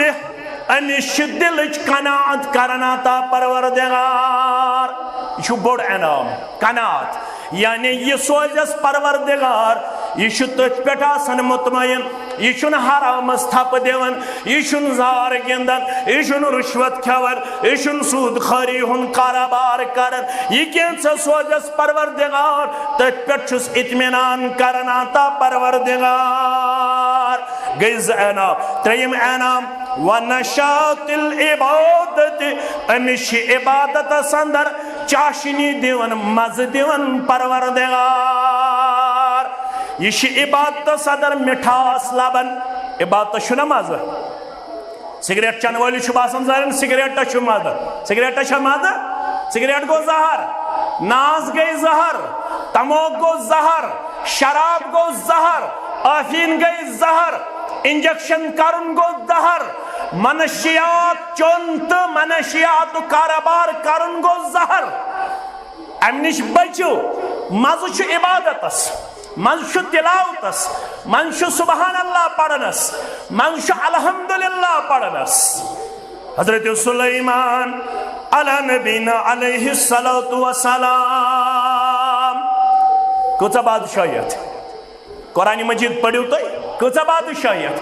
अमिस दिलच कनाअत करनाता परवरदिगार। यह बोड़ इनाम कनाअत, यानी यह सोजस परवरदिगार यह तथ पे मुतमयन, यह हरामस थप दिवन, यह जार गिंदन, यह रुश्वत खेवन, यह सूद खरी हुन कारोबार करन, यह क्या सोजस परवरदिगार तथ पे इत्मीनान करनाता परवरदिगार। गई इनाम। त्रेयम इनाम वनशातिल इबादत, अमिस इबादत अंदर चाशनी दिवन, मज दिवन परवरदिगार। यह इबादत सदर मिठास लबन। इबादत शुना मज, सिगरेट चन वाली बासान जान सिगरेट मज, सिगरेट मज, सिगरेट गो जहर, नाज गई जहर, तमोक गो जहर, शराब गो जहर, अफीन गई जहर, इंजेक्शन करन गो जहर, मनशियात चोन तो मनशियात कारोबार करन गो जहर। अम निश बचो मज इबादतस, मज तिलावतस, मज सुबहान अल्लाह पढ़नस, मज अल्हम्दुलिल्लाह पढ़नस। हजरत सुलेमान अला नबीना अलैहि सलातु व सलाम कौचा बादशाहियत कुरान मजीद पढ़ियो तो कौचा बादशाहियत।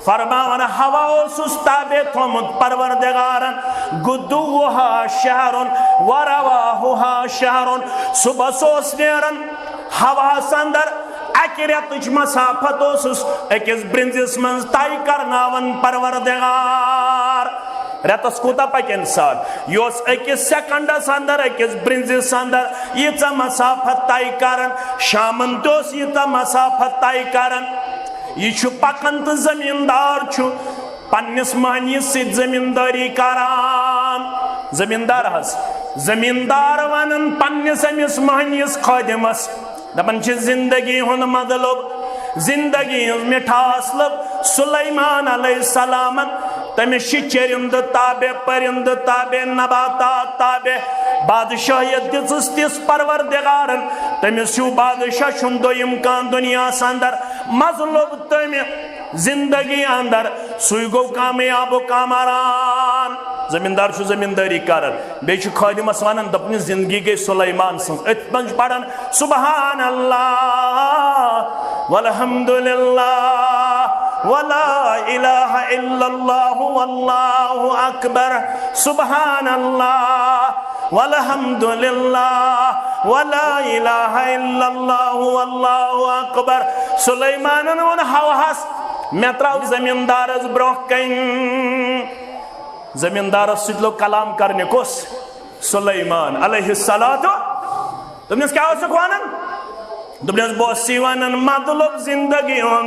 फरमान हवा सुस्ताबे थोमुत परवरदिगारन, गुदुहा शहरुन वरवाहुहा शहरुन। सुबह सोस नेरन हवा अंदर अकिरतुच मसाफत अकिस ब्रिंजिस मन तय करनावन परवरदिगार। रेतस कूता पक इंसान यह अकिस सेकंडस अंदर अकिस ब्रिंजिस अंदर यीचा मसाफत तय करन, शामन दोस यीचा मसाफत तय करन। यह पकन तो जमींदार पन्निस महनिस सित जमींदारी करान। जमींदार हस जमींदार वनन पन्निस अमिस महनिस खादिमस दपन जिंदगी हुन मतलब, जिंदगी मिठास लब। सुलेमान अलैहिस्सलाम तमिस चरिंद ताबे, परिंद ताबे, नबातात ताबे। बादशाहियत दिस तिस परवरदिगारन, तमिस बादशाह छुन दोयम कान दुनिया अंदर मजलब तम जिंदगी अंदर सुई गो कामयाब कामरान। जमींदार जमींदारी करन बे खादिमस वन दपन जिंदगी गई सुलेमान सज अत पढ़न सुबहान अल्लाह वल्हम्दुलिल्लाह वला इलाहा इल्लल्लाह वल्लाहु अकबर। सुबहान अल्लाह वल्हम्दुलिल्लाह वला इलाहा इल्लल्लाह वल्लाहु अकबर। सुलेमानन वन हवास मे त्राव जमींदारस ब्रोह कन। जमींदारस सो कलाम करने कोस सुलेमान अलैहिस्सलातु। तुमने क्या वन दुपस बोसी वन मतलब जिंदगी हुन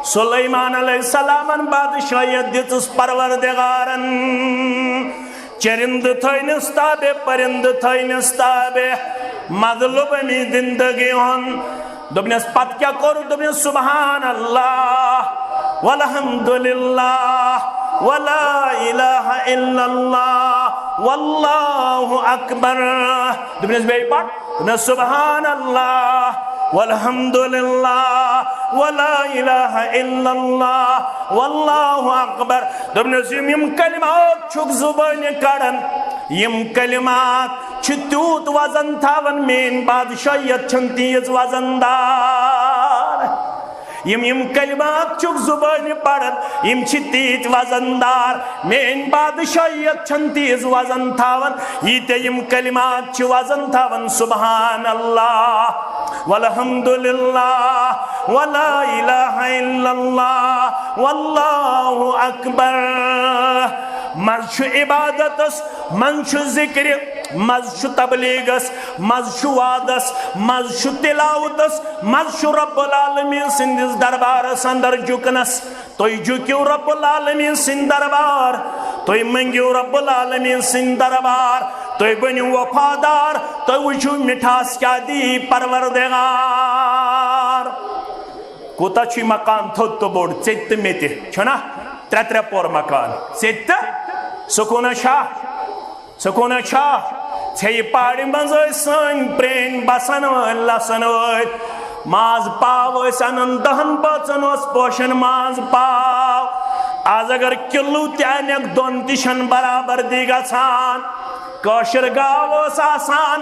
सुलेमान अलैहिस्सलामन बादशाहियत दिस परवरदिगारन। चरिंद थैनस ताबे, परिंद थैनस ताबे, मतलब अमी जिंदगी हुन। दुपस पत क्या करू, दुपस सुबहान अल्लाह वल्हम्दुलिल्लाह वला इलाहा इल्लल्लाह वल्लाहु अकबर। दुपस बे पढ़ सुबहान अल्लाह वल्हम्दुलिल्लाह वला इलाहा इल्लल्लाह वल्लाहु अकबर। दुपस यम कलिमात छुक जुबान कड़न, यम कलिमात तूत वजन थावन मेन बादशाहियत छन तीज वजनदार। यम कलिमात चुक जुबान पढ़न यम तीत वजनदार मेन बादशाहियत छन तीज वजन थावन यीते यम कलिमात वजन थावन सुबहान अल्लाह वल्हम्दुलिल्लाह वला इलाहा इल्लल्लाह वल्लाहु अकबर। मज इबादतस मज जिक्र मज तबलीगस मज वादस मज तिलावतस मज रब्बुल आलमीन सिंदिस दरबारस अंदर झुकनस तुई झुकियो रब्बुल आलमीन सिंद दरबार तुई मंगियो रब्बुल आलमीन सिंद दरबार तुई बनियो वफादार तुई वुचु मिठास क्या दी परवरदिगार। कोता छि मकान थोत तो बोर्ड चेत मेते छना त्रे त्रे पोर मकान चेत सुकून शाह छे पहाड़ी मज सन प्रेन बसन लसन माज पाव अनन दहन बचन पोशन माज पाव आज अगर किलो त्यानक दोन तिशन बराबर दी गसान कशर गाव आसान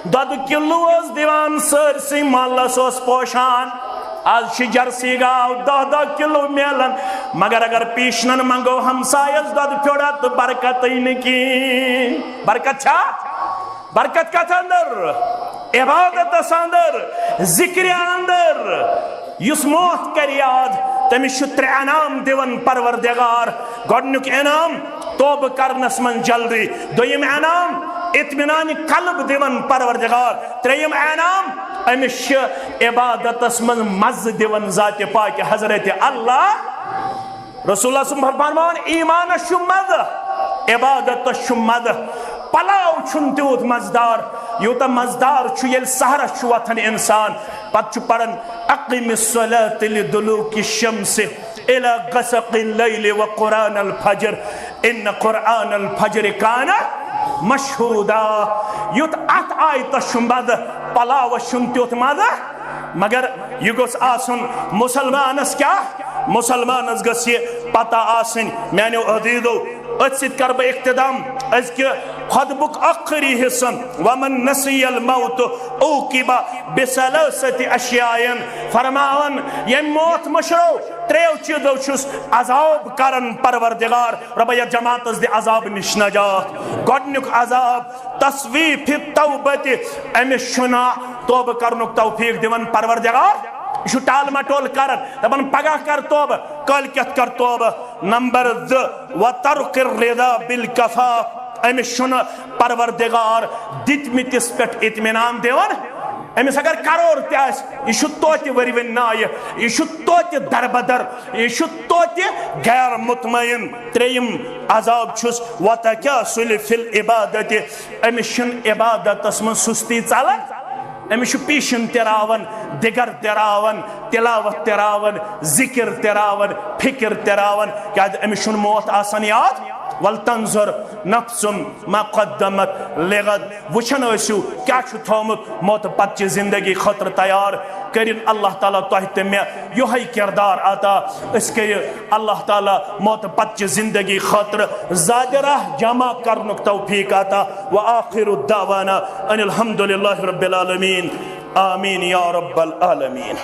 दद किलो दिवान सरसी मल्लस पोशान आज जर्सी गाव 10-10 किलो मेलन मगर अगर पीशनन मंगो हमसायस दद फ्योड़ा तो बरकत ही नहीं बरकत छा बरकत का अंदर इबादत अंदर जिक्र अंदर युस मौत कर याद तमिस त्रे इनाम दिवन परवरदिगार गोडनुक इनाम तौब करनस मन जल्दी दोयम इनाम इत्मीनान कल्ब दिवन परवरदिगार त्रेयम इनाम अमिश इबादतस मन मज दिवन जात पाक हजरत अल्लाह रसूलुल्लाह फरमान ईमान शुमद इबादत शुमद पलाव छुन त्यूत मजदार यूता मजदार छु येल सहरा छु वथन इंसान पत पड़न अक़िमिस्सलात लिदुलूकि शम्स इला ग़सक़िल लैल व क़ुरानल फज्र इन्न क़ुरानल फज्र काना मशहूदा युत अत आयत शुमद पलाव छुन त्यूत मद मगर यह गोस आसन मुसलमानस क्या मुसलमानस गस पता आसन मानो अदीदो अत कर बह इख्तिदाम अजक खुतबुक आखिरी हिस्सन वमन नसियल मौत उकिबा बिसलासति अशियायन फरमावन ये मौत मशरो त्रेव चीजों छुस अजाब करन परवरदिगार रबया जमातस दे अजाब निश नजात गोडनुक अजाब तस्वीफ तौबत अमिस शुना तौब करनुक तौफीक दिवन परवरदिगार यह टाल मटोल कर दपन पगह कर तौब कल क्या कर तौब। नंबर 2 व तर्क रिदा बिल कफा अमिस परवरदिगार दितमितिस पे इत्मीनान दिवन अमिस अगर करोड़ तह तोत वरवन नाय यह तोत दरबदर यह तोत गैर मुतमईन। त्रेयम अजाब छुस वतकासुल फिल इबादत अमिस इबादतस मन सुस्ती चलन अमिस पीशन तरावन दिगर तरावन तिलावत तरावन जिक्र तरावन फिक्र तरावन क्या अमिस मौत आसान याद वल तंजुर नफ्सुम मा क़द्दमत लिगद वुचन आसु क्या थोमुत मौत पत जिंदगी खतर तैयार करिन अल्लाह ताला तोह ते मे यही किरदार अता अल्लाह ताला मौत पत जिंदगी खतर ज़ाजरा जमा करनुक तौफीक अता व आखिरु दावाना अनिल हम्दुलिल्लाहि रब्बिल आलमीन आमीन या रब्बल आलमीन।